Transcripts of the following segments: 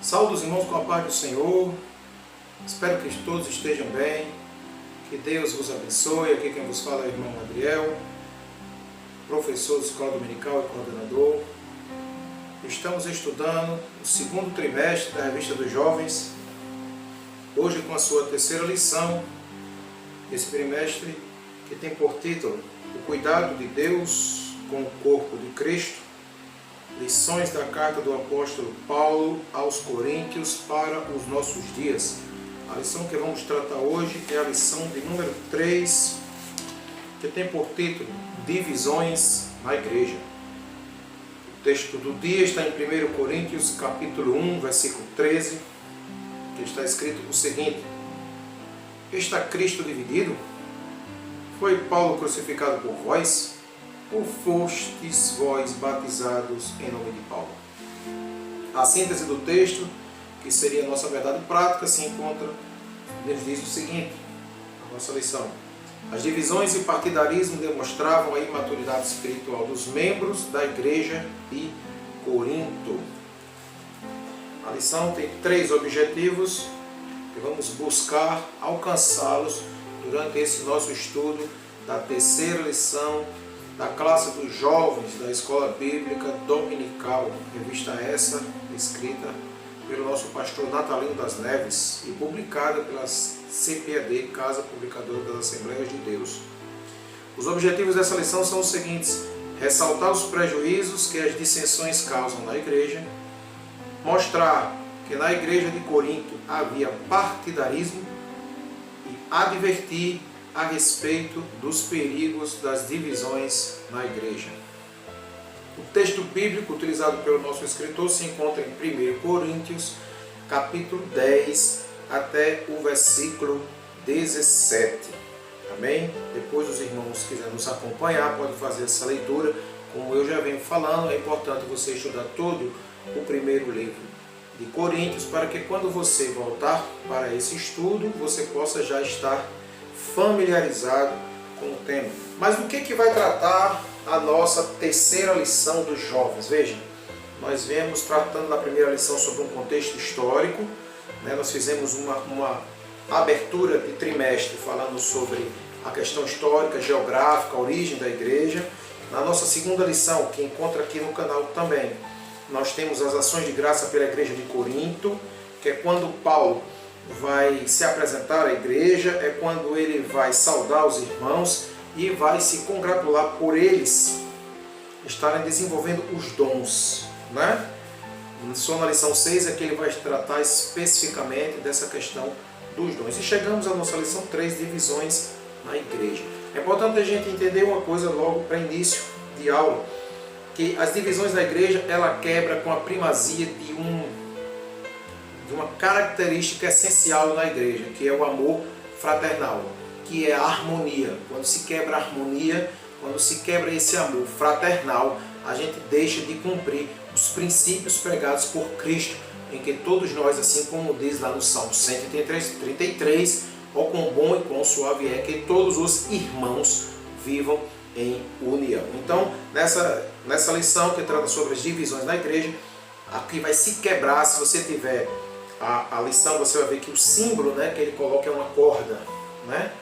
Saúde os irmãos com a paz do Senhor. Espero que todos estejam bem. Que Deus vos abençoe. Aqui quem vos fala é o irmão Adriel, professor de escola dominical e coordenador. Estamos estudando o segundo trimestre da Revista dos Jovens. Hoje com a sua terceira lição, esse trimestre que tem por título O Cuidado de Deus com o Corpo de Cristo. Lições da carta do apóstolo Paulo aos Coríntios para os nossos dias. A lição que vamos tratar hoje é a lição de número 3, que tem por título Divisões na Igreja. O texto do dia está em 1 Coríntios, capítulo 1, versículo 13, que está escrito o seguinte: Está Cristo dividido? Foi Paulo crucificado por vós? Ou fostes vós batizados em nome de Paulo? A síntese do texto, que seria a nossa verdade prática, se encontra, ele diz o seguinte, a nossa lição: as divisões e partidarismo demonstravam a imaturidade espiritual dos membros da igreja de Corinto. A lição tem 3 objetivos que vamos buscar alcançá-los durante esse nosso estudo da terceira lição da classe dos jovens da Escola Bíblica Dominical, revista essa escrita pelo nosso pastor Natalino das Neves e publicada pela CPAD, Casa Publicadora das Assembleias de Deus. Os objetivos dessa lição são os seguintes: ressaltar os prejuízos que as dissensões causam na igreja, mostrar que na igreja de Corinto havia partidarismo e advertir a respeito dos perigos das divisões na igreja. O texto bíblico utilizado pelo nosso escritor se encontra em 1 Coríntios, capítulo 10, até o versículo 17. Amém? Depois os irmãos quiserem nos acompanhar, podem fazer essa leitura. Como eu já venho falando, é importante você estudar todo o primeiro livro de Coríntios, para que quando você voltar para esse estudo, você possa já estar familiarizado com o tema. Mas do que vai tratar a nossa terceira lição dos jovens? Veja, nós viemos tratando na primeira lição sobre um contexto histórico, né? Nós fizemos uma abertura de trimestre falando sobre a questão histórica, geográfica, a origem da igreja. Na nossa segunda lição, que encontra aqui no canal também, nós temos as ações de graça pela igreja de Corinto, que é quando Paulo vai se apresentar à igreja, é quando ele vai saudar os irmãos e vai se congratular por eles estarem desenvolvendo os dons, né? Só na lição 6 é que ele vai tratar especificamente dessa questão dos dons. E chegamos à nossa lição 3, divisões na igreja. É importante a gente entender uma coisa logo para início de aula, que as divisões na igreja, ela quebra com a primazia de uma característica essencial na igreja, que é o amor fraternal, que é a harmonia. Quando se quebra a harmonia, quando se quebra esse amor fraternal, a gente deixa de cumprir os princípios pregados por Cristo, em que todos nós, assim como diz lá no Salmo 133, ó quão bom e quão suave é que todos os irmãos vivam em união. Então, nessa lição que trata sobre as divisões na igreja, aqui vai se quebrar. Se você tiver a lição, você vai ver que o símbolo, né, que ele coloca é uma corda, né,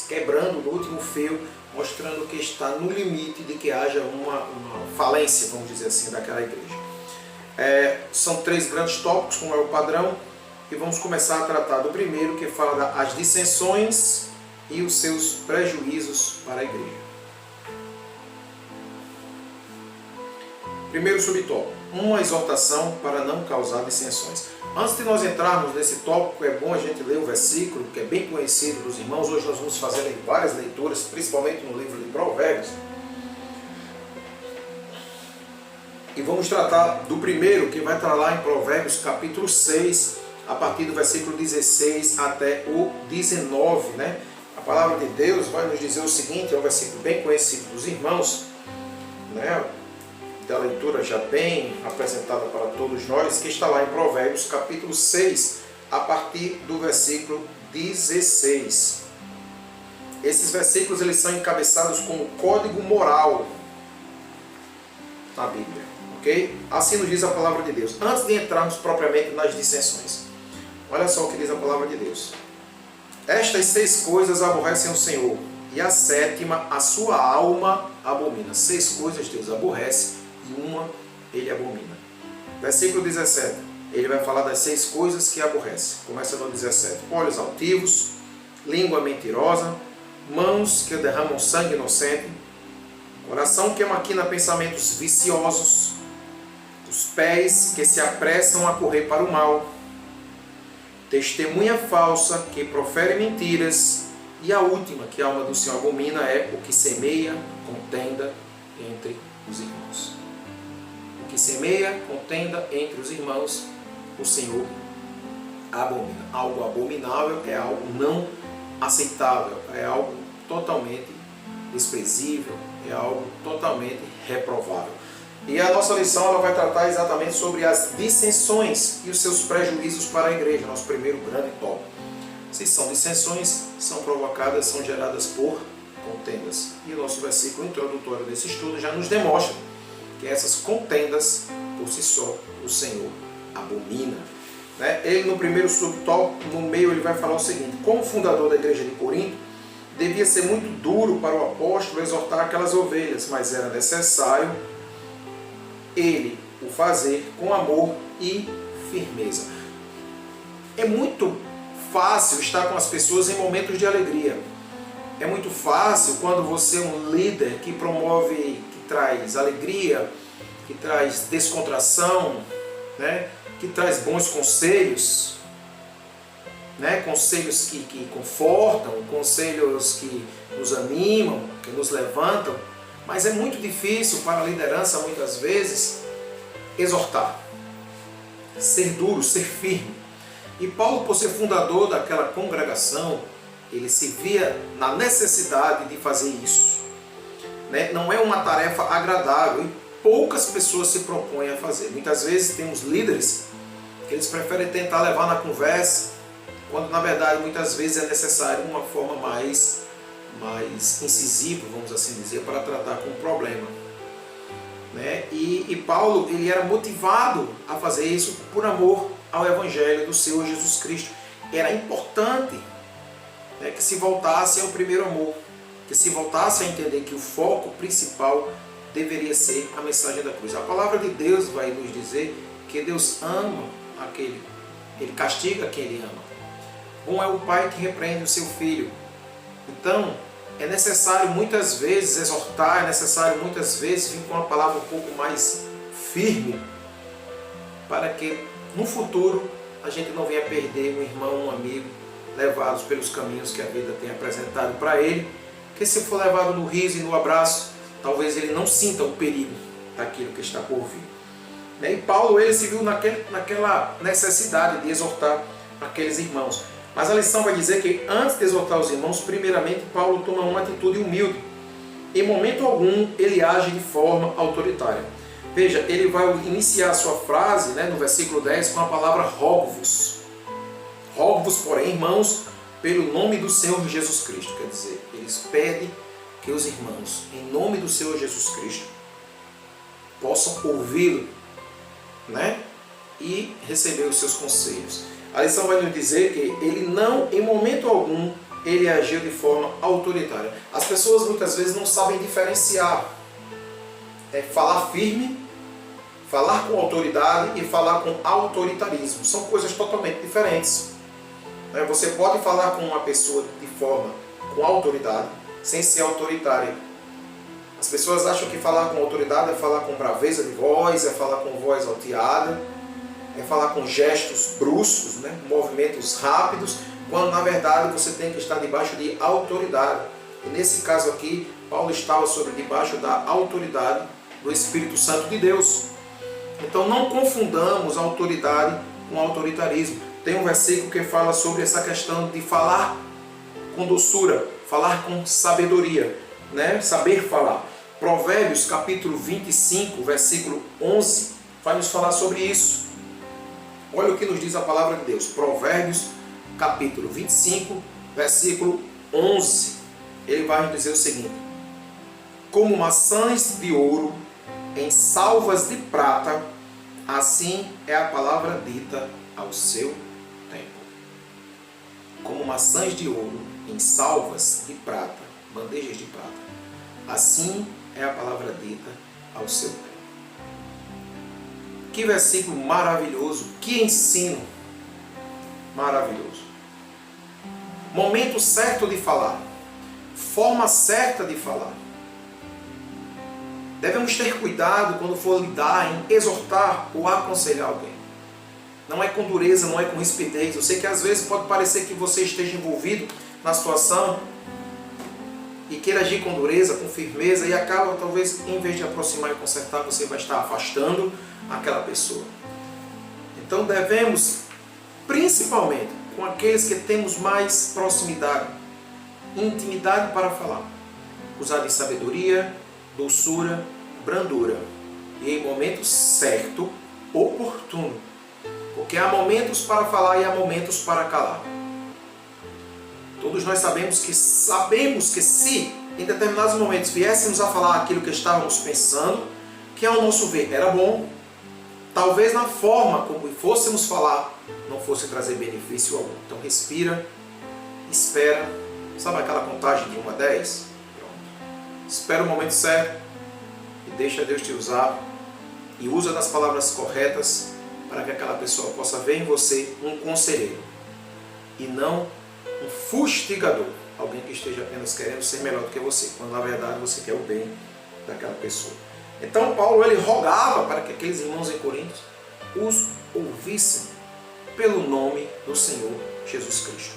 quebrando no último fio, mostrando que está no limite de que haja uma falência, vamos dizer assim, daquela igreja. São 3 grandes tópicos, como é o padrão, e vamos começar a tratar do primeiro, que fala das dissensões e os seus prejuízos para a igreja. Primeiro subtópico: uma exortação para não causar dissensões. Antes de nós entrarmos nesse tópico, é bom a gente ler o versículo, que é bem conhecido dos irmãos. Hoje nós vamos fazer várias leituras, principalmente no livro de Provérbios. E vamos tratar do primeiro, que vai estar lá em Provérbios, capítulo 6, a partir do versículo 16 até o 19. Né? A palavra de Deus vai nos dizer o seguinte, é um versículo bem conhecido dos irmãos, né? Da leitura já bem apresentada para todos nós, que está lá em Provérbios capítulo 6, a partir do versículo 16. Esses versículos eles são encabeçados como código moral na Bíblia, Ok? Assim nos diz a palavra de Deus. Antes de entrarmos propriamente nas dissensões, olha só o que diz a palavra de Deus. Estas 6 coisas aborrecem o Senhor, e a 7ª a sua alma abomina. 6 coisas Deus aborrece, e uma ele abomina. Versículo 17, ele vai falar das 6 coisas que aborrece. Começa no 17. Olhos altivos, língua mentirosa, mãos que derramam sangue inocente, coração que maquina pensamentos viciosos, os pés que se apressam a correr para o mal, testemunha falsa que profere mentiras, e a última que a alma do Senhor abomina é o que semeia contenda entre os irmãos. O que semeia contenda entre os irmãos, o Senhor abomina. Algo abominável é algo não aceitável, é algo totalmente desprezível, é algo totalmente reprovável. E a nossa lição ela vai tratar exatamente sobre as dissensões e os seus prejuízos para a igreja, nosso primeiro grande tópico. Se são dissensões, são provocadas, são geradas por contendas. E o nosso versículo introdutório desse estudo já nos demonstra que essas contendas, por si só, o Senhor abomina. Ele no primeiro subtópico, no meio, ele vai falar o seguinte: como fundador da igreja de Corinto, devia ser muito duro para o apóstolo exortar aquelas ovelhas, mas era necessário ele o fazer com amor e firmeza. É muito fácil estar com as pessoas em momentos de alegria. É muito fácil quando você é um líder que promove, que traz alegria, que traz descontração, que traz bons conselhos, conselhos que confortam, conselhos que nos animam, que nos levantam. Mas é muito difícil para a liderança, muitas vezes, exortar, ser duro, ser firme. E Paulo, por ser fundador daquela congregação, ele se via na necessidade de fazer isso. Não é uma tarefa agradável e poucas pessoas se propõem a fazer. Muitas vezes temos líderes que eles preferem tentar levar na conversa, quando na verdade muitas vezes é necessário uma forma mais incisiva, vamos assim dizer, para tratar com o problema. E Paulo ele era motivado a fazer isso por amor ao Evangelho do Senhor Jesus Cristo. Era importante que se voltasse ao primeiro amor, que se voltasse a entender que o foco principal deveria ser a mensagem da cruz. A palavra de Deus vai nos dizer que Deus ama ele castiga quem ele ama. Bom é o pai que repreende o seu filho. Então, é necessário muitas vezes exortar, é necessário muitas vezes vir com uma palavra um pouco mais firme, para que no futuro a gente não venha perder um irmão, um amigo, levados pelos caminhos que a vida tem apresentado para ele, que se for levado no riso e no abraço, talvez ele não sinta o perigo daquilo que está por vir. E Paulo ele se viu naquela necessidade de exortar aqueles irmãos. Mas a lição vai dizer que antes de exortar os irmãos, primeiramente Paulo toma uma atitude humilde. Em momento algum ele age de forma autoritária. Veja, ele vai iniciar a sua frase no versículo 10 com a palavra rogo-vos. Rogo-vos, porém, irmãos, pelo nome do Senhor Jesus Cristo. Quer dizer, eles pedem que os irmãos, em nome do Senhor Jesus Cristo, possam ouvi-lo, e receber os seus conselhos. A lição vai nos dizer que ele não, em momento algum, ele agiu de forma autoritária. As pessoas muitas vezes não sabem diferenciar falar firme, falar com autoridade e falar com autoritarismo. São coisas totalmente diferentes. Você pode falar com uma pessoa de forma com autoridade, sem ser autoritária. As pessoas acham que falar com autoridade é falar com braveza de voz, é falar com voz alteada, é falar com gestos bruscos, movimentos rápidos, quando na verdade você tem que estar debaixo de autoridade. E nesse caso aqui, Paulo estava debaixo da autoridade do Espírito Santo de Deus. Então não confundamos autoridade com autoritarismo. Tem um versículo que fala sobre essa questão de falar com doçura, falar com sabedoria, saber falar. Provérbios capítulo 25, versículo 11, vai nos falar sobre isso. Olha o que nos diz a palavra de Deus. Provérbios capítulo 25, versículo 11. Ele vai nos dizer o seguinte: como maçãs de ouro em salvas de prata, assim é a palavra dita ao seu tempo. Como maçãs de ouro em salvas de prata, bandejas de prata, assim é a palavra dita ao seu tempo. Que versículo maravilhoso, que ensino maravilhoso. Momento certo de falar, forma certa de falar. Devemos ter cuidado quando for lidar em exortar ou aconselhar alguém. Não é com dureza, não é com rispidez. Eu sei que às vezes pode parecer que você esteja envolvido na situação e queira agir com dureza, com firmeza, e acaba, talvez, em vez de aproximar e consertar, você vai estar afastando aquela pessoa. Então devemos, principalmente com aqueles que temos mais proximidade, intimidade para falar, usar de sabedoria, doçura, brandura, e em momento certo, oportuno, porque há momentos para falar e há momentos para calar. Todos nós sabemos que se em determinados momentos viéssemos a falar aquilo que estávamos pensando, que ao nosso ver era bom, talvez na forma como fôssemos falar não fosse trazer benefício algum. Então respira, espera, sabe aquela contagem de 1 a 10? Pronto. Espera o momento certo e deixa Deus te usar, e usa das palavras corretas para que aquela pessoa possa ver em você um conselheiro e não um fustigador, alguém que esteja apenas querendo ser melhor do que você, quando na verdade você quer o bem daquela pessoa. Então Paulo, ele rogava para que aqueles irmãos em Corinto os ouvissem pelo nome do Senhor Jesus Cristo.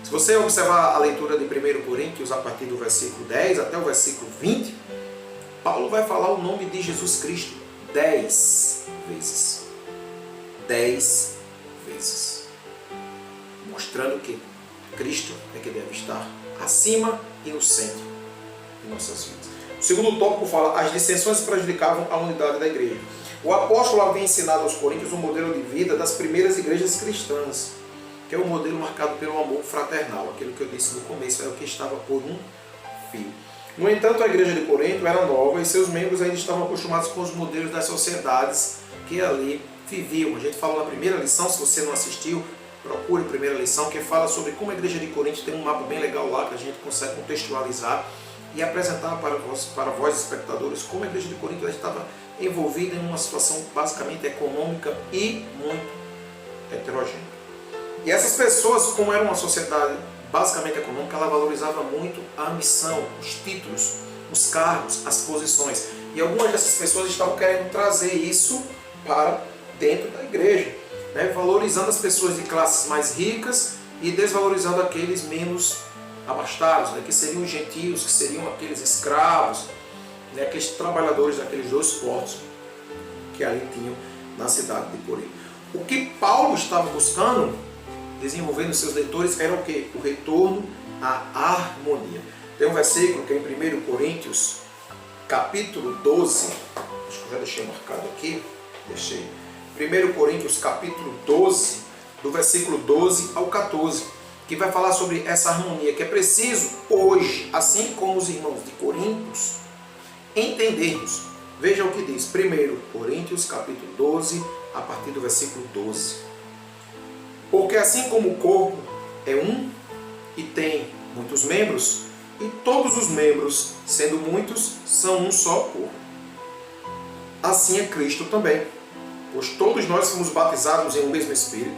Se você observar a leitura de 1 Coríntios a partir do versículo 10 até o versículo 20, Paulo vai falar o nome de Jesus Cristo 10 vezes. 10 vezes. Mostrando que Cristo é que deve estar acima e no centro de nossas vidas. O segundo tópico fala: as dissensões prejudicavam a unidade da igreja. O apóstolo havia ensinado aos coríntios um modelo de vida das primeiras igrejas cristãs, que é um modelo marcado pelo amor fraternal. Aquilo que eu disse no começo era o que estava por um fio. No entanto, a igreja de Corinto era nova e seus membros ainda estavam acostumados com os modelos das sociedades que ali viviam. A gente falou na primeira lição, se você não assistiu, procure a primeira lição, que fala sobre como a igreja de Corinto tem um mapa bem legal lá, que a gente consegue contextualizar e apresentar para vós espectadores, como a igreja de Corinto estava envolvida em uma situação basicamente econômica e muito heterogênea. E essas pessoas, como era uma sociedade basicamente econômica, ela valorizava muito a ambição, os títulos, os cargos, as posições. E algumas dessas pessoas estavam querendo trazer isso para dentro da igreja, né? Valorizando as pessoas de classes mais ricas e desvalorizando aqueles menos abastados, né? Que seriam os gentios, que seriam aqueles escravos, né? Aqueles trabalhadores daqueles dois portos que ali tinham na cidade de Corinto. O que Paulo estava buscando, desenvolvendo os seus leitores, era o quê? O retorno à harmonia. Tem um versículo que é em 1 Coríntios, capítulo 12, acho que eu já deixei marcado aqui, 1 Coríntios, capítulo 12, do versículo 12 ao 14, que vai falar sobre essa harmonia, que é preciso hoje, assim como os irmãos de Coríntios, entendermos. Veja o que diz 1 Coríntios, capítulo 12, a partir do versículo 12. Porque assim como o corpo é um e tem muitos membros, e todos os membros, sendo muitos, são um só corpo, assim é Cristo também. Pois todos nós fomos batizados em um mesmo Espírito,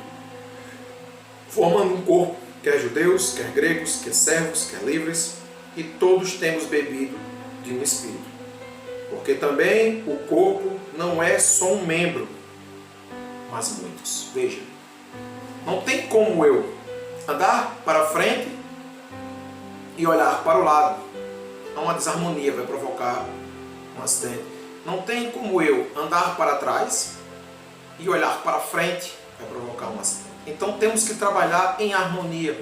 formando um corpo, quer judeus, quer gregos, quer servos, quer livres, e todos temos bebido de um Espírito. Porque também o corpo não é só um membro, mas muitos. Veja, não tem como eu andar para frente e olhar para o lado. Há uma desarmonia, vai provocar um acidente. Não tem como eu andar para trás e olhar para frente, vai provocar um acidente. Então temos que trabalhar em harmonia.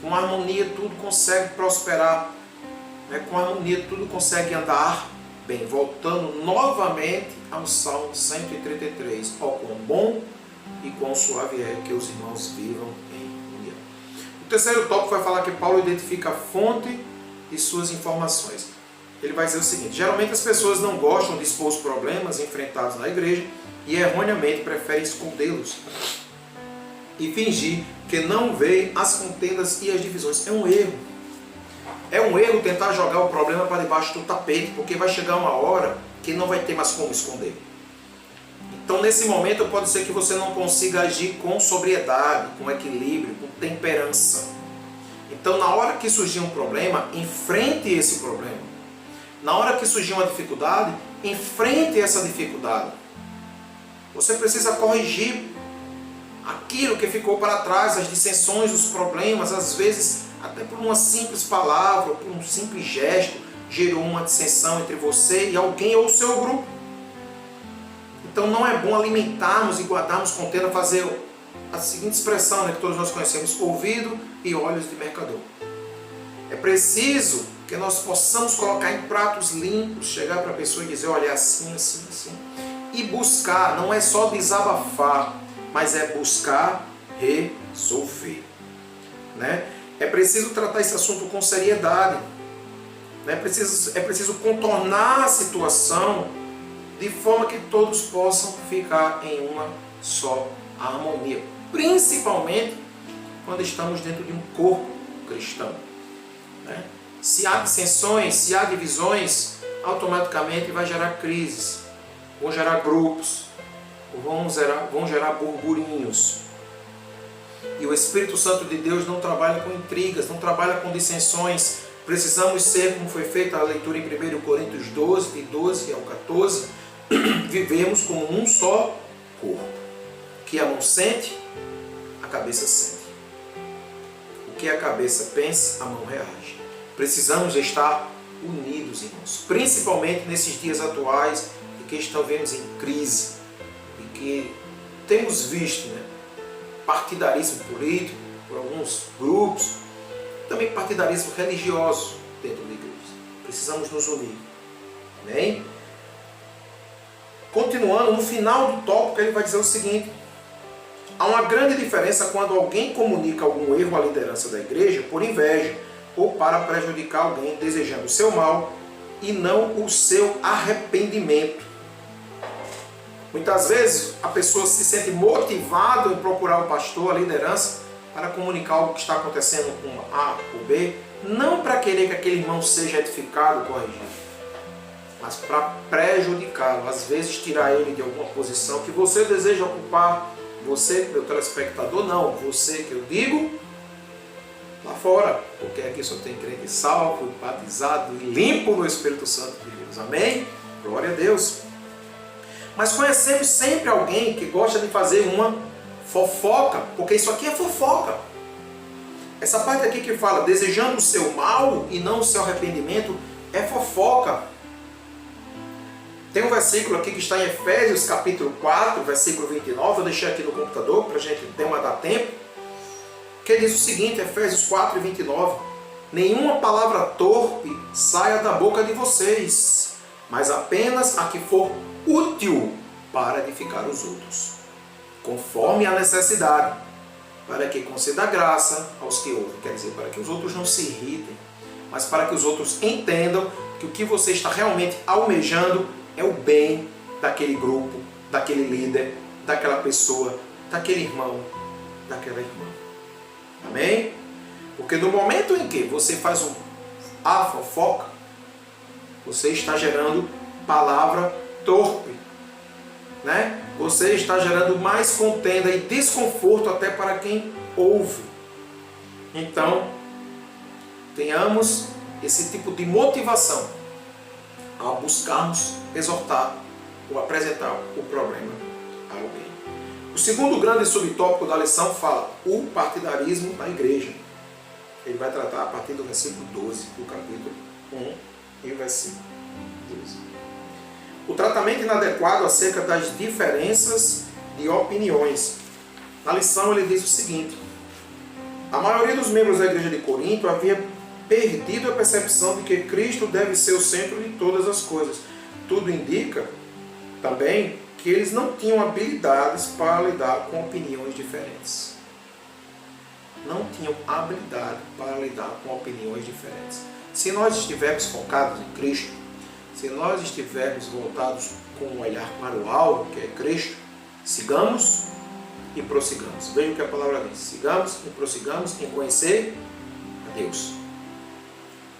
Com harmonia tudo consegue prosperar. Com harmonia tudo consegue andar bem. Voltando novamente ao Salmo 133. Ó, quão bom e quão suave é que os irmãos vivam em união. O terceiro tópico vai falar que Paulo identifica a fonte de suas informações. ele vai dizer o seguinte: geralmente as pessoas não gostam de expor os problemas enfrentados na igreja e erroneamente preferem escondê-los e fingir que não vê as contendas e as divisões. É um erro. É um erro tentar jogar o problema para debaixo do tapete, porque vai chegar uma hora que não vai ter mais como esconder. Então, nesse momento, pode ser que você não consiga agir com sobriedade, com equilíbrio, com temperança. Então, na hora que surgir um problema, enfrente esse problema. Na hora que surgir uma dificuldade, enfrente essa dificuldade. Você precisa corrigir aquilo que ficou para trás, as dissensões, os problemas, às vezes, até por uma simples palavra, por um simples gesto, gerou uma dissensão entre você e alguém ou o seu grupo. Então não é bom alimentarmos e guardarmos contenda, fazer a seguinte expressão, né, que todos nós conhecemos: ouvido e olhos de mercador. É preciso que nós possamos colocar em pratos limpos, chegar para a pessoa e dizer: olha, é assim, assim, assim. E buscar, não é só desabafar, mas é buscar resolver. Né? É preciso tratar esse assunto com seriedade. Né? É preciso contornar a situação de forma que todos possam ficar em uma só harmonia. Principalmente quando estamos dentro de um corpo cristão. Né? Se há dissensões, se há divisões, automaticamente vai gerar crises, vão gerar grupos, vão gerar burburinhos. E o Espírito Santo de Deus não trabalha com intrigas, não trabalha com dissensões. Precisamos ser, como foi feita a leitura em 1 Coríntios 12, de 12 ao 14, vivemos como um só corpo. O que a mão sente, a cabeça sente. O que a cabeça pensa, a mão reage. Precisamos estar unidos, irmãos. Principalmente nesses dias atuais, em que estamos em crise, e que temos visto, né, partidarismo político por alguns grupos, também partidarismo religioso dentro da igreja. Precisamos nos unir. Amém? Continuando, no final do tópico ele vai dizer o seguinte: há uma grande diferença quando alguém comunica algum erro à liderança da igreja por inveja ou para prejudicar alguém desejando o seu mal e não o seu arrependimento. Muitas vezes a pessoa se sente motivada em procurar o pastor, a liderança, para comunicar algo que está acontecendo com A ou B, não para querer que aquele irmão seja edificado, corrigido, mas para prejudicá-lo, às vezes tirar ele de alguma posição que você deseja ocupar. Você, meu telespectador, não, você que eu digo, lá fora, porque aqui só tem crente salvo, batizado e limpo no Espírito Santo de Deus. Amém? Glória a Deus. Mas conhecemos sempre alguém que gosta de fazer uma fofoca, porque isso aqui é fofoca. Essa parte aqui que fala desejando o seu mal e não o seu arrependimento é fofoca. Tem um versículo aqui que está em Efésios capítulo 4, versículo 29, eu deixei aqui no computador para a gente ter uma dar tempo, que diz o seguinte, Efésios 4, 29, nenhuma palavra torpe saia da boca de vocês, mas apenas a que for útil para edificar os outros, conforme a necessidade, para que conceda graça aos que ouvem. Quer dizer, para que os outros não se irritem, mas para que os outros entendam que o que você está realmente almejando é o bem daquele grupo, daquele líder, daquela pessoa, daquele irmão, daquela irmã. Amém? Porque no momento em que você faz a fofoca, você está gerando palavra torpe, né? Você está gerando mais contenda e desconforto até para quem ouve. Então, tenhamos esse tipo de motivação ao buscarmos exortar ou apresentar o problema a alguém. O segundo grande subtópico da lição fala o partidarismo na igreja. Ele vai tratar a partir do versículo 12 do capítulo 1 e o versículo 12. O tratamento inadequado acerca das diferenças de opiniões. Na lição ele diz o seguinte: a maioria dos membros da igreja de Corinto havia perdido a percepção de que Cristo deve ser o centro de todas as coisas. Tudo indica também que eles não tinham habilidades para lidar com opiniões diferentes. Não tinham habilidade para lidar com opiniões diferentes. Se nós estivermos focados em Cristo, se nós estivermos voltados com o olhar para o alvo, que é Cristo, sigamos e prossigamos. Veja o que a palavra diz. Sigamos e prossigamos em conhecer a Deus.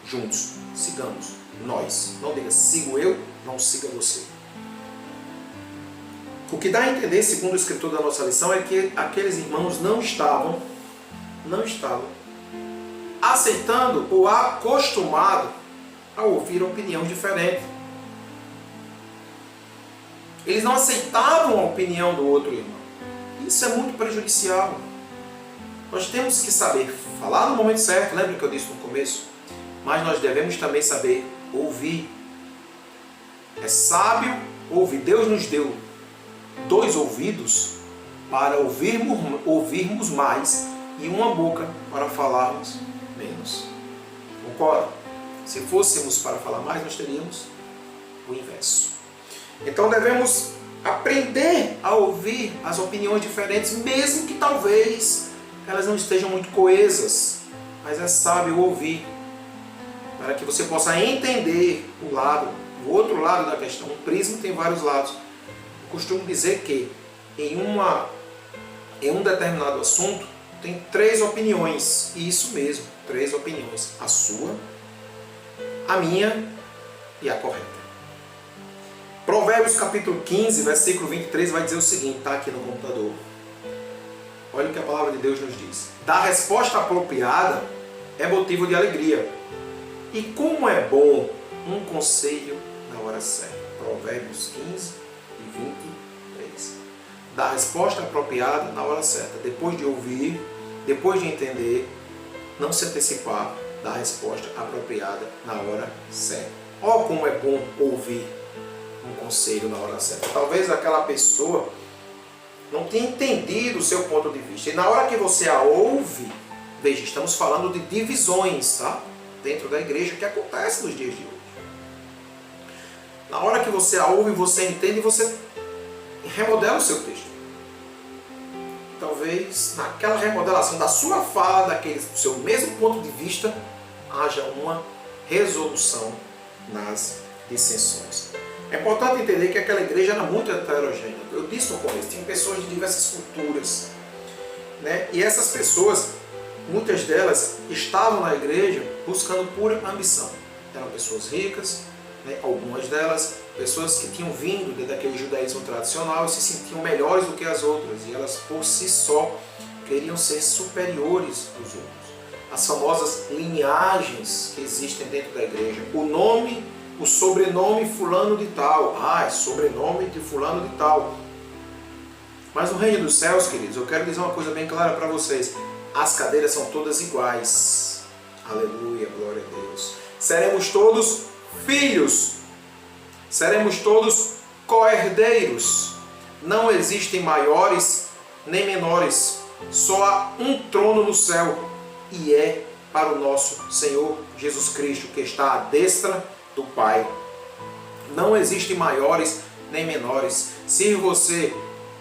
Juntos, sigamos. Nós. Não diga sigo eu, não siga você. O que dá a entender, segundo o escritor da nossa lição, é que aqueles irmãos não estavam aceitando ou acostumados a ouvir opinião diferente. Eles não aceitavam a opinião do outro irmão. Isso é muito prejudicial. Nós temos que saber falar no momento certo, lembra que eu disse no começo? Mas nós devemos também saber ouvir. É sábio ouvir. Deus nos deu 2 ouvidos para ouvirmos mais e uma boca para falarmos menos. Concorda? Se fôssemos para falar mais, nós teríamos o inverso. Então devemos aprender a ouvir as opiniões diferentes, mesmo que talvez elas não estejam muito coesas, mas é sábio ouvir, para que você possa entender o outro lado da questão. Um prisma tem vários lados. Eu costumo dizer que em um determinado assunto tem 3 opiniões, e isso mesmo, 3 opiniões, a sua, a minha e a correta. Provérbios capítulo 15, versículo 23 vai dizer o seguinte, está aqui no computador. Olha o que a palavra de Deus nos diz. Dar resposta apropriada é motivo de alegria. E como é bom um conselho na hora certa. Provérbios 15 e 23. Dar resposta apropriada na hora certa. Depois de ouvir, depois de entender, não se antecipar, dar a resposta apropriada na hora certa. Ó, como é bom ouvir um conselho na hora certa. Talvez aquela pessoa não tenha entendido o seu ponto de vista. E na hora que você a ouve, veja, estamos falando de divisões, tá? Dentro da igreja, que acontece nos dias de hoje. Na hora que você a ouve, você entende e você remodela o seu texto. Talvez naquela remodelação da sua fala, do seu mesmo ponto de vista, haja uma resolução nas dissensões. É importante entender que aquela igreja era muito heterogênea. Eu disse no começo, tinha pessoas de diversas culturas, né? E essas pessoas, muitas delas, estavam na igreja buscando pura ambição. Eram pessoas ricas, né? Algumas delas, pessoas que tinham vindo daquele judaísmo tradicional e se sentiam melhores do que as outras. E elas, por si só, queriam ser superiores aos outros. As famosas linhagens que existem dentro da igreja. O sobrenome fulano de tal. É sobrenome de fulano de tal. Mas no reino dos céus, queridos, eu quero dizer uma coisa bem clara para vocês. As cadeiras são todas iguais. Aleluia, glória a Deus. Seremos todos filhos. Seremos todos co-herdeiros. Não existem maiores nem menores. Só há um trono no céu. E é para o nosso Senhor Jesus Cristo, que está à destra do Pai. Não existem maiores nem menores. Se você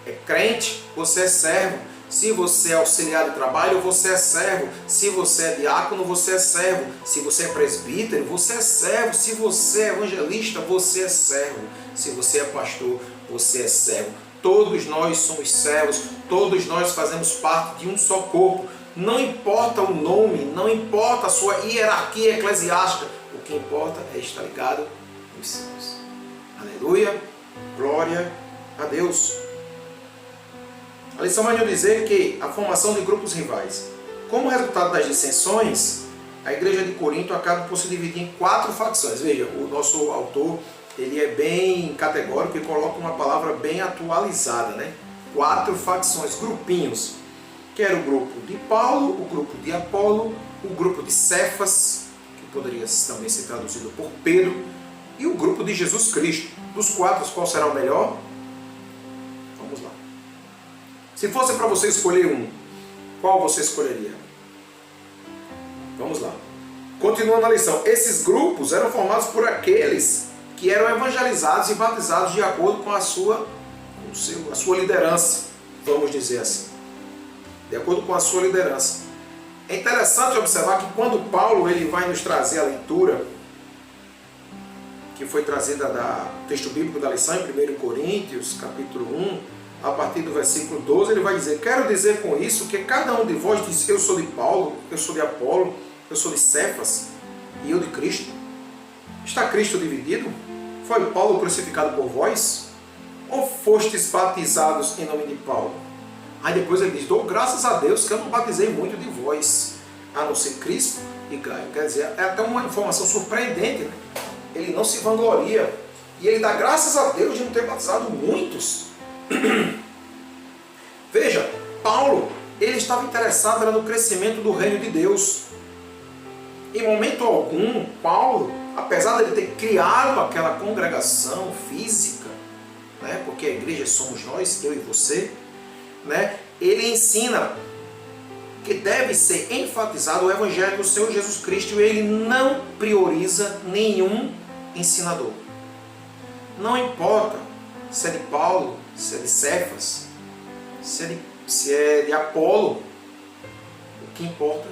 é crente, você é servo. Se você é auxiliar de trabalho, você é servo. Se você é diácono, você é servo. Se você é presbítero, você é servo. Se você é evangelista, você é servo. Se você é pastor, você é servo. Todos nós somos servos. Todos nós fazemos parte de um só corpo. Não importa o nome, não importa a sua hierarquia eclesiástica. O que importa é estar ligado nos céus. Aleluia, glória a Deus. A lição vai nos dizer que a formação de grupos rivais. Como resultado das dissensões, a igreja de Corinto acaba por se dividir em 4 facções. Veja, o nosso autor ele é bem categórico e coloca uma palavra bem atualizada, né? 4 facções, grupinhos. Que era o grupo de Paulo, o grupo de Apolo, o grupo de Cefas, que poderia também ser traduzido por Pedro, e o grupo de Jesus Cristo. Dos 4, qual será o melhor? Vamos lá. Se fosse para você escolher um, qual você escolheria? Vamos lá. Continuando a lição. Esses grupos eram formados por aqueles que eram evangelizados e batizados de acordo com a sua liderança, vamos dizer assim. De acordo com a sua liderança. É interessante observar que quando Paulo ele vai nos trazer a leitura, que foi trazida do texto bíblico da lição em 1 Coríntios, capítulo 1, a partir do versículo 12, ele vai dizer: quero dizer com isso que cada um de vós diz, eu sou de Paulo, eu sou de Apolo, eu sou de Cefas e eu de Cristo. Está Cristo dividido? Foi Paulo crucificado por vós? Ou fostes batizados em nome de Paulo? Aí depois ele diz: dou graças a Deus que eu não batizei muito de vós, a não ser Cristo e Gaio. Quer dizer, é até uma informação surpreendente, né? Ele não se vangloria. E ele dá graças a Deus de não ter batizado muitos. Veja, Paulo, ele estava interessado no crescimento do reino de Deus. Em momento algum, Paulo, apesar de ele ter criado aquela congregação física, né, porque a igreja somos nós, eu e você, né, ele ensina que deve ser enfatizado o evangelho do Senhor Jesus Cristo, e ele não prioriza nenhum ensinador. Não importa se é de Paulo, se é de Cefas, se é de Apolo, o que importa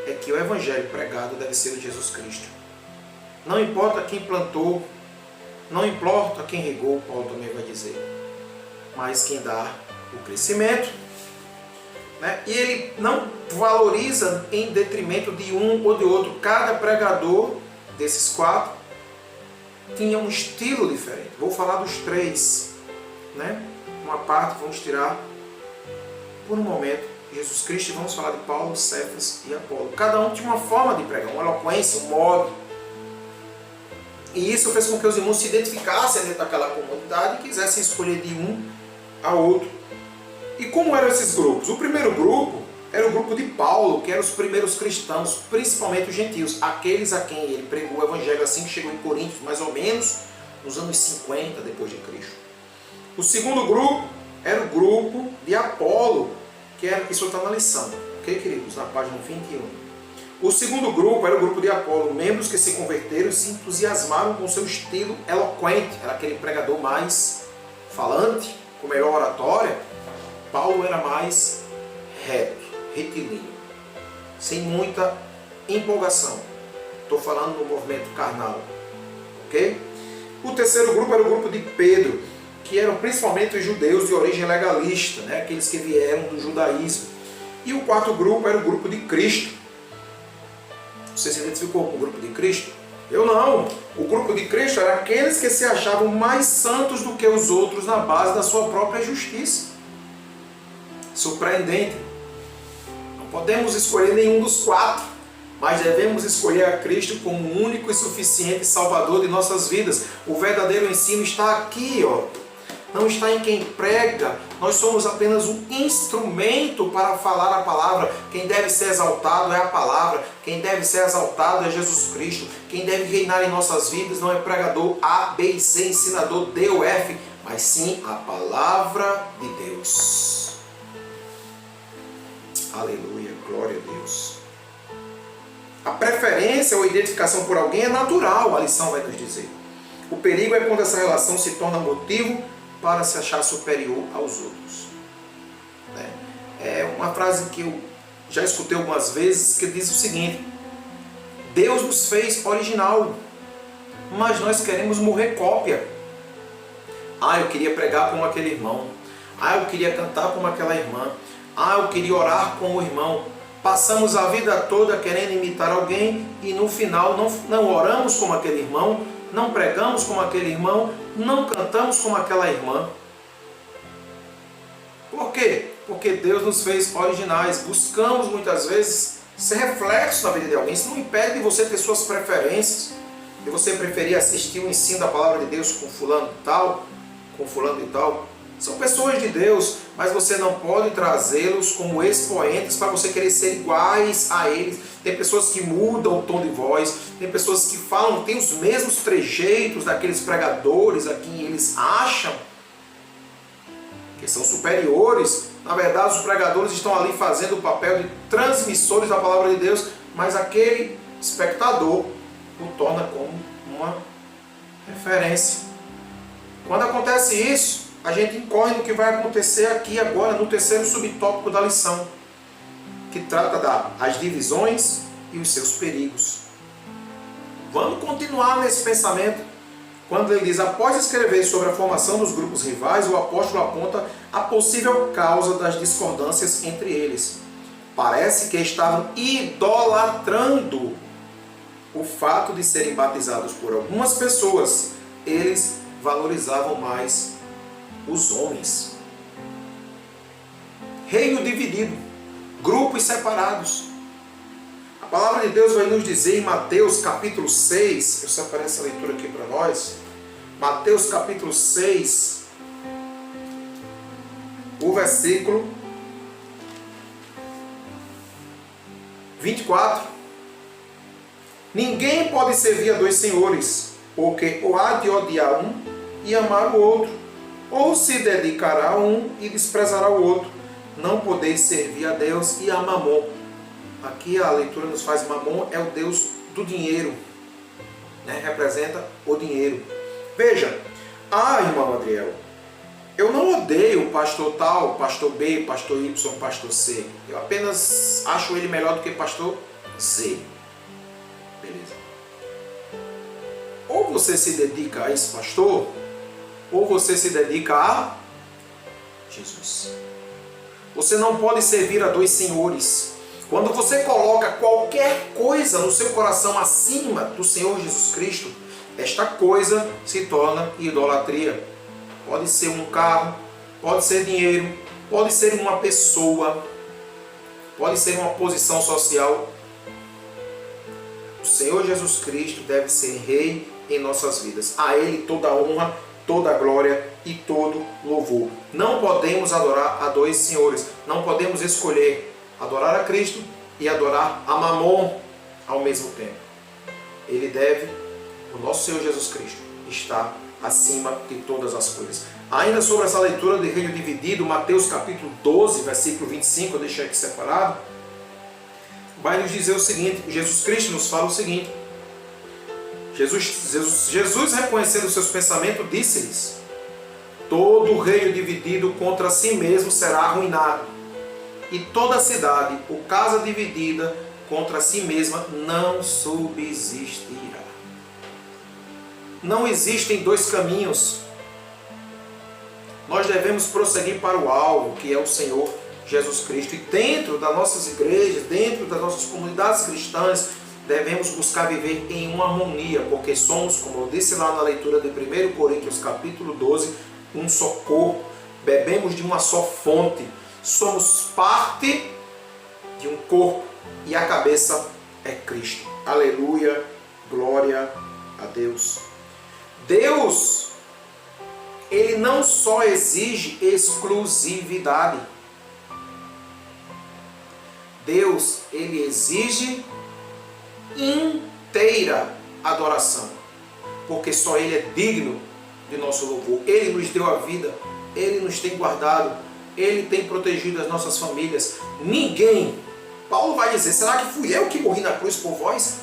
é que o evangelho pregado deve ser o de Jesus Cristo. Não importa quem plantou, não importa quem regou, Paulo também vai dizer, mas quem dá o crescimento, né? E ele não valoriza em detrimento de um ou de outro. Cada pregador desses quatro tinha um estilo diferente. Vou falar dos três, né? Uma parte vamos tirar por um momento Jesus Cristo, e vamos falar de Paulo, Cefas e Apolo. Cada um tinha uma forma de pregar, uma eloquência, um modo. E isso fez com que os irmãos se identificassem dentro daquela comunidade e quisessem escolher de um a outro. E como eram esses grupos? O primeiro grupo era o grupo de Paulo, que eram os primeiros cristãos, principalmente os gentios, aqueles a quem ele pregou o evangelho assim que chegou em Coríntios, mais ou menos nos anos 50 depois de Cristo. O segundo grupo era o grupo de Apolo, que era, isso está na lição, ok, queridos? Na página 21. O segundo grupo era o grupo de Apolo, membros que se converteram e se entusiasmaram com seu estilo eloquente, era aquele pregador mais falante, com melhor oratória. Paulo era mais reto, retilíneo, sem muita empolgação. Estou falando no movimento carnal, ok? O terceiro grupo era o grupo de Pedro, que eram principalmente os judeus de origem legalista, né? Aqueles que vieram do judaísmo. E o quarto grupo era o grupo de Cristo. Você se identificou com o grupo de Cristo? Eu não. O grupo de Cristo era aqueles que se achavam mais santos do que os outros na base da sua própria justiça. Surpreendente. Não podemos escolher nenhum dos quatro, mas devemos escolher a Cristo como o único e suficiente Salvador de nossas vidas. O verdadeiro ensino está aqui, ó. Não está em quem prega. Nós somos apenas um instrumento para falar a palavra. Quem deve ser exaltado é a palavra. Quem deve ser exaltado é Jesus Cristo. Quem deve reinar em nossas vidas não é pregador A, B e C, ensinador D ou F, mas sim a palavra de Deus. Aleluia, glória a Deus. A preferência ou identificação por alguém é natural, a lição vai nos dizer. O perigo é quando essa relação se torna motivo para se achar superior aos outros. É uma frase que eu já escutei algumas vezes, que diz o seguinte: Deus nos fez original, mas nós queremos morrer cópia. Ah, eu queria pregar como aquele irmão. Ah, eu queria cantar como aquela irmã. Ah, eu queria orar como o irmão. Passamos a vida toda querendo imitar alguém e no final não oramos como aquele irmão, não pregamos como aquele irmão, não cantamos como aquela irmã. Por quê? Porque Deus nos fez originais. Buscamos muitas vezes ser reflexos na vida de alguém. Isso não impede de você ter suas preferências, de você preferir assistir o ensino da palavra de Deus com fulano e tal, com fulano e tal. São pessoas de Deus, mas você não pode trazê-los como expoentes para você querer ser iguais a eles. Tem pessoas que mudam o tom de voz, tem pessoas que falam, tem os mesmos trejeitos daqueles pregadores a quem eles acham que são superiores. Na verdade, os pregadores estão ali fazendo o papel de transmissores da palavra de Deus, mas aquele espectador o torna como uma referência. Quando acontece isso, a gente incorre no que vai acontecer aqui agora, no terceiro subtópico da lição, que trata das divisões e os seus perigos. Vamos continuar nesse pensamento. Quando ele diz, após escrever sobre a formação dos grupos rivais, o apóstolo aponta a possível causa das discordâncias entre eles. Parece que estavam idolatrando o fato de serem batizados por algumas pessoas. Eles valorizavam mais os homens. Reino dividido, grupos separados. A palavra de Deus vai nos dizer em Mateus capítulo 6, eu separei essa leitura aqui para nós, Mateus capítulo 6, o versículo 24. Ninguém pode servir a dois senhores, porque ou há de odiar um e amar o outro, ou se dedicará a um e desprezará o outro. Não podeis servir a Deus e a Mamon. Aqui a leitura nos faz Mamon é o Deus do dinheiro, né? Representa o dinheiro. Veja, irmão Adriel, eu não odeio o pastor tal, pastor B, pastor Y, pastor C. Eu apenas acho ele melhor do que pastor Z. Beleza. Ou você se dedica a esse pastor, ou você se dedica a Jesus. Você não pode servir a dois senhores. Quando você coloca qualquer coisa no seu coração acima do Senhor Jesus Cristo, esta coisa se torna idolatria. Pode ser um carro, pode ser dinheiro, pode ser uma pessoa, pode ser uma posição social. O Senhor Jesus Cristo deve ser Rei em nossas vidas. A Ele toda a honra, toda a glória e todo louvor. Não podemos adorar a dois senhores. Não podemos escolher adorar a Cristo e adorar a Mamon ao mesmo tempo. Ele deve, o nosso Senhor Jesus Cristo, estar acima de todas as coisas. Ainda sobre essa leitura de reino dividido, Mateus capítulo 12, versículo 25, eu deixei aqui separado, vai nos dizer o seguinte, Jesus Cristo nos fala o seguinte, Jesus reconhecendo os seus pensamentos, disse-lhes, todo reino dividido contra si mesmo será arruinado, e toda cidade ou casa dividida contra si mesma não subsistirá. Não existem dois caminhos. Nós devemos prosseguir para o alvo, que é o Senhor Jesus Cristo. E dentro das nossas igrejas, dentro das nossas comunidades cristãs, devemos buscar viver em uma harmonia, porque somos, como eu disse lá na leitura de 1 Coríntios capítulo 12, um só corpo, bebemos de uma só fonte, somos parte de um corpo e a cabeça é Cristo. Aleluia, glória a Deus. Deus, Ele não só exige exclusividade. Deus, Ele exige inteira adoração. Porque só Ele é digno de nosso louvor. Ele nos deu a vida, Ele nos tem guardado, Ele tem protegido as nossas famílias. Ninguém, Paulo vai dizer, será que fui eu que morri na cruz por vós?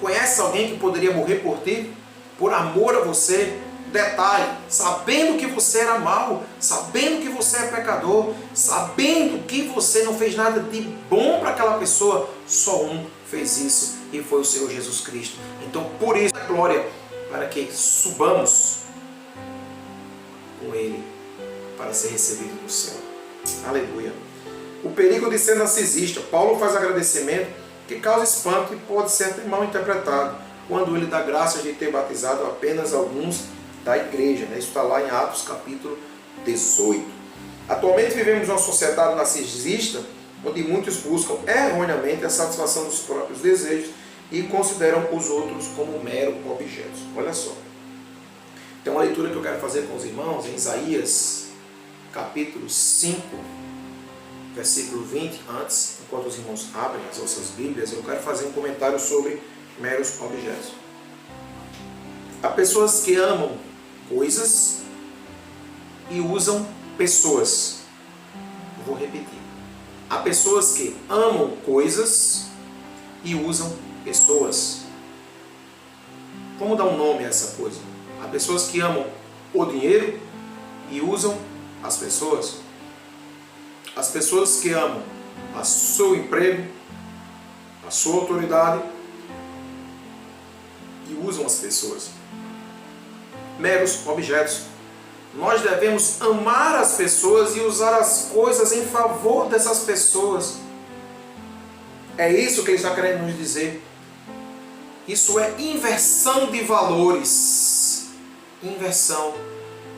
Conhece alguém que poderia morrer por ti? Por amor a você? Detalhe, sabendo que você era mau, sabendo que você é pecador, sabendo que você não fez nada de bom para aquela pessoa, só um fez isso e foi o Senhor Jesus Cristo. Então por isso a glória, para que subamos com Ele para ser recebido no céu. Aleluia. O perigo de ser narcisista. Paulo faz agradecimento que causa espanto e pode ser até mal interpretado quando ele dá graças de ter batizado apenas alguns da igreja. Isso está lá em Atos capítulo 18. Atualmente vivemos uma sociedade narcisista onde muitos buscam erroneamente a satisfação dos próprios desejos e consideram os outros como mero objetos. Olha só. Tem uma leitura que eu quero fazer com os irmãos em Isaías capítulo 5, versículo 20, antes, enquanto os irmãos abrem as vossas Bíblias, eu quero fazer um comentário sobre meros objetos. Há pessoas que amam coisas e usam pessoas. Vou repetir. Há pessoas que amam coisas e usam pessoas. Vamos dar um nome a essa coisa. Há pessoas que amam o dinheiro e usam as pessoas. As pessoas que amam a seu emprego, a sua autoridade e usam as pessoas. Meros objetos. Nós devemos amar as pessoas e usar as coisas em favor dessas pessoas. É isso que ele está querendo nos dizer. Isso é inversão de valores. Inversão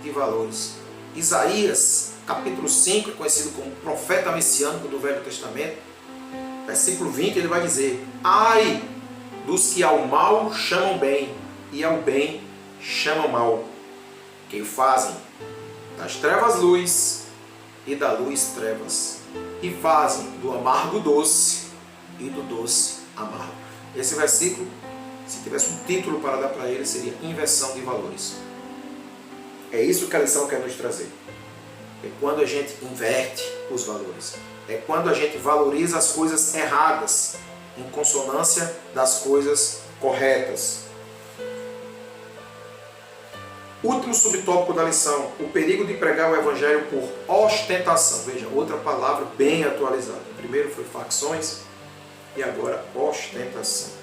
de valores. Isaías, capítulo 5, conhecido como profeta messiânico do Velho Testamento, versículo 20, ele vai dizer: ai dos que ao mal chamam bem e ao bem chamam mal, que fazem das trevas luz e da luz trevas, e fazem do amargo doce e do doce amargo. Esse versículo, se tivesse um título para dar para ele, seria inversão de valores. É isso que a lição quer nos trazer. É quando a gente inverte os valores. É quando a gente valoriza as coisas erradas em consonância das coisas corretas. Último subtópico da lição: o perigo de pregar o evangelho por ostentação. Veja, outra palavra bem atualizada. Primeiro foi facções e agora ostentação.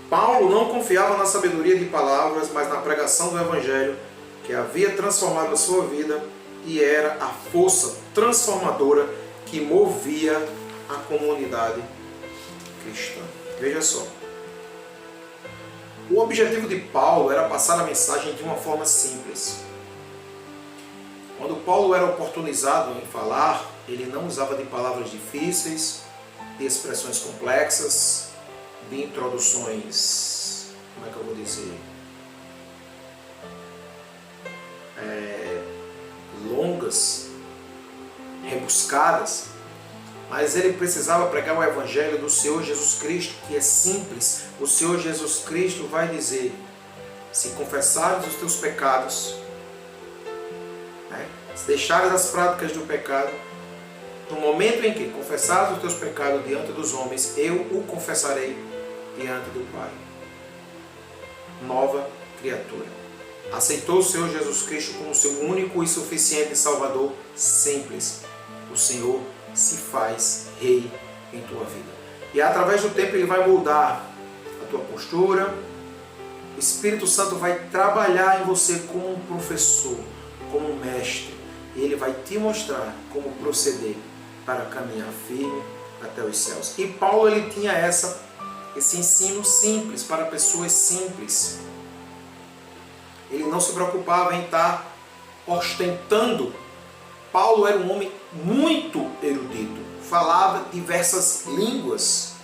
Paulo não confiava na sabedoria de palavras, mas na pregação do evangelho, que havia transformado a sua vida e era a força transformadora que movia a comunidade cristã. Veja só. O objetivo de Paulo era passar a mensagem de uma forma simples. Quando Paulo era oportunizado em falar, ele não usava de palavras difíceis, de expressões complexas, de introduções, como é que eu vou dizer, longas, rebuscadas, mas ele precisava pregar o evangelho do Senhor Jesus Cristo, que é simples. O Senhor Jesus Cristo vai dizer: se confessares os teus pecados, se deixares as práticas do pecado, no momento em que confessares os teus pecados diante dos homens, eu o confessarei diante do Pai. Nova criatura. Aceitou o Senhor Jesus Cristo como seu único e suficiente Salvador. Simples. O Senhor se faz Rei em tua vida. E através do tempo Ele vai moldar a tua postura. O Espírito Santo vai trabalhar em você como um professor, como um mestre. E Ele vai te mostrar como proceder para caminhar firme até os céus. E Paulo, ele tinha esse ensino simples para pessoas simples. Ele não se preocupava em estar ostentando. Paulo era um homem muito erudito, falava diversas línguas.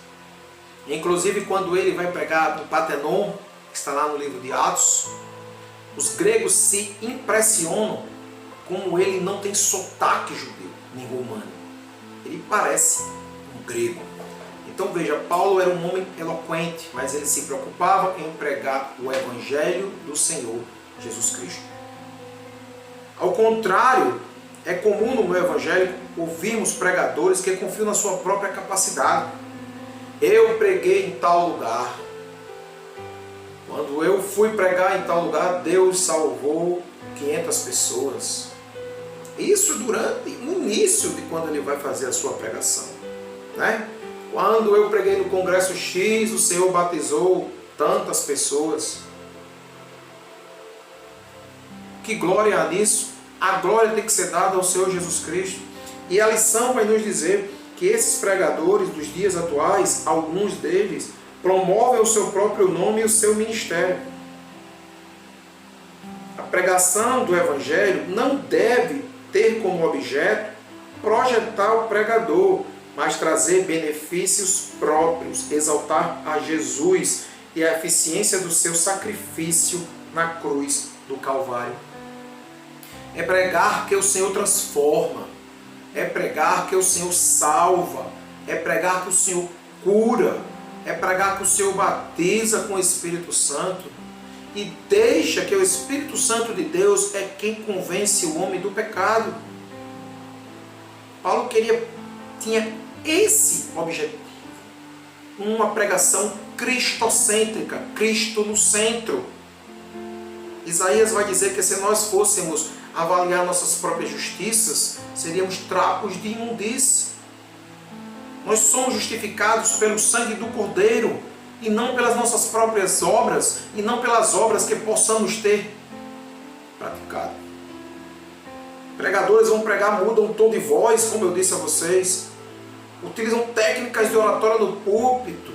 Inclusive, quando ele vai pregar no Partenon, que está lá no livro de Atos, os gregos se impressionam como ele não tem sotaque judeu nem romano. Ele parece um grego. Então veja, Paulo era um homem eloquente, mas ele se preocupava em pregar o Evangelho do Senhor Jesus Cristo. Ao contrário, é comum no meio evangélico ouvirmos pregadores que confiam na sua própria capacidade. Eu preguei em tal lugar. Quando eu fui pregar em tal lugar, Deus salvou 500 pessoas. Isso no início de quando ele vai fazer a sua pregação, né? Quando eu preguei no Congresso X, o Senhor batizou tantas pessoas. Que glória há nisso! A glória tem que ser dada ao Senhor Jesus Cristo. E a lição vai nos dizer que esses pregadores dos dias atuais, alguns deles, promovem o seu próprio nome e o seu ministério. A pregação do Evangelho não deve ter como objeto projetar o pregador, mas trazer benefícios próprios, exaltar a Jesus e a eficiência do seu sacrifício na cruz do Calvário. É pregar que o Senhor transforma, é pregar que o Senhor salva, é pregar que o Senhor cura, é pregar que o Senhor batiza com o Espírito Santo e deixa que o Espírito Santo de Deus é quem convence o homem do pecado. Paulo tinha esse objetivo, uma pregação cristocêntrica, Cristo no centro. Isaías vai dizer que se nós fôssemos avaliar nossas próprias justiças, seríamos trapos de imundície. Nós somos justificados pelo sangue do Cordeiro, e não pelas nossas próprias obras, e não pelas obras que possamos ter praticado. Pregadores vão pregar, mudam o tom de voz, como eu disse a vocês. Utilizam técnicas de oratória no púlpito.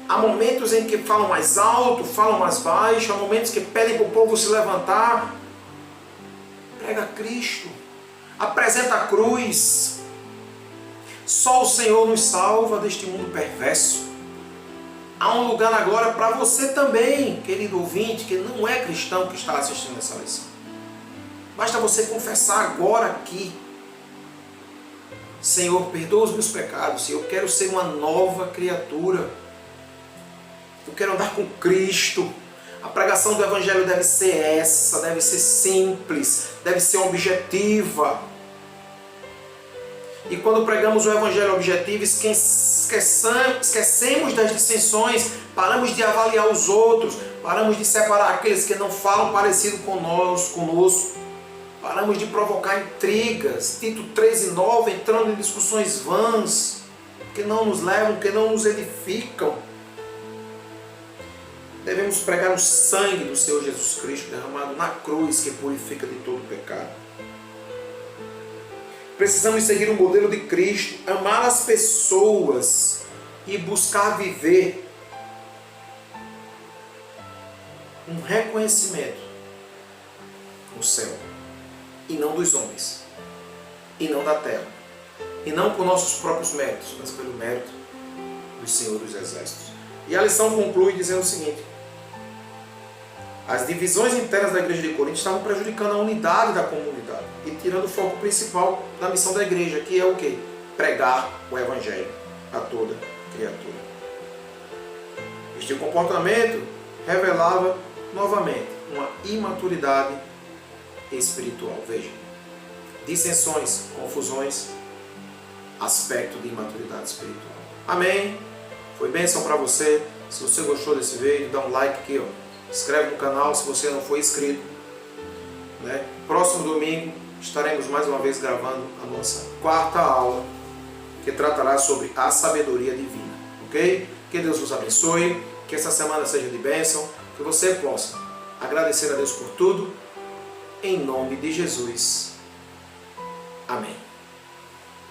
Há momentos em que falam mais alto, falam mais baixo. Há momentos que pedem para o povo se levantar. Prega Cristo. Apresenta a cruz. Só o Senhor nos salva deste mundo perverso. Há um lugar na glória para você também, querido ouvinte, que não é cristão, que está assistindo essa lição. Basta você confessar agora aqui: Senhor, perdoa os meus pecados, eu quero ser uma nova criatura. Eu quero andar com Cristo. A pregação do Evangelho deve ser essa, deve ser simples, deve ser objetiva. E quando pregamos o Evangelho objetivo, esquecemos das dissensões, paramos de avaliar os outros, paramos de separar aqueles que não falam parecido conosco, paramos de provocar intrigas, Tito 3:9, entrando em discussões vãs, que não nos levam, que não nos edificam. Devemos pregar o sangue do Senhor Jesus Cristo derramado na cruz, que purifica de todo pecado. Precisamos seguir o modelo de Cristo, amar as pessoas e buscar viver um reconhecimento no céu, e não dos homens, e não da terra, e não por nossos próprios méritos, mas pelo mérito do Senhor dos Exércitos. E a lição conclui dizendo o seguinte: as divisões internas da igreja de Corinto estavam prejudicando a unidade da comunidade e tirando o foco principal da missão da igreja, que é o quê? Pregar o Evangelho a toda criatura. Este comportamento revelava novamente uma imaturidade espiritual. Veja, dissensões, confusões, aspecto de imaturidade espiritual. Amém? Foi bênção para você. Se você gostou desse vídeo, dá um like aqui, ó. Inscreve no canal se você não for inscrito. Próximo domingo estaremos mais uma vez gravando a nossa 4ª aula, que tratará sobre a sabedoria divina. Ok? Que Deus vos abençoe, que essa semana seja de bênção, que você possa agradecer a Deus por tudo, em nome de Jesus. Amém.